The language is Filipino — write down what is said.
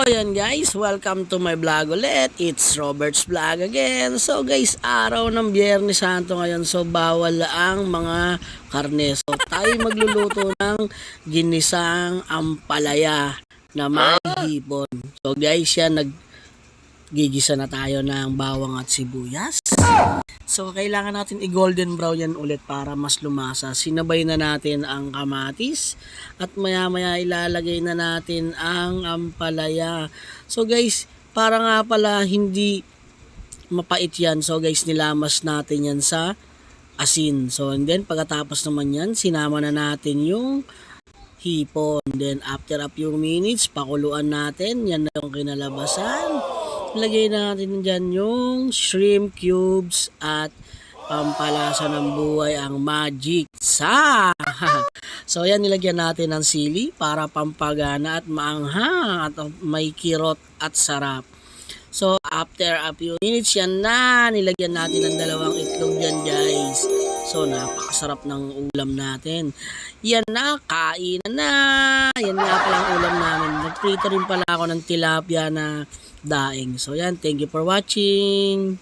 Ayan guys, welcome to my vlog ulit. It's Robert's Vlog again. So guys, araw ng Biyernes Santo ngayon. So bawal ang mga karne. So tayo magluluto ng ginisang ampalaya na may hipon. So guys, yan naggigisa na tayo ng bawang at sibuyas. So kailangan natin i-golden brown yan ulit para mas lumasa. Sinabay na natin ang kamatis at maya maya ilalagay na natin ang ampalaya. So guys, para nga pala hindi mapait yan. So guys, nilamas natin yan sa asin. So and then pagkatapos naman yan, sinama na natin yung hipon. Then after a few minutes, pakuluan natin. Yan na yung kinalabasan. Lagay natin dyan yung shrimp cubes at pampalasa ng buhay ang magic sa. So yan, nilagyan natin ng sili para pampagana at maanghang at may kirot at sarap. So after a few minutes, yan na, nilagyan natin ng 2 itlog yan guys. So napakasarap ng ulam natin. Yan na, kain na. Yan nga pala ang ulam namin. Nagprito rin pala ako ng tilapia na daing. So yan, thank you for watching.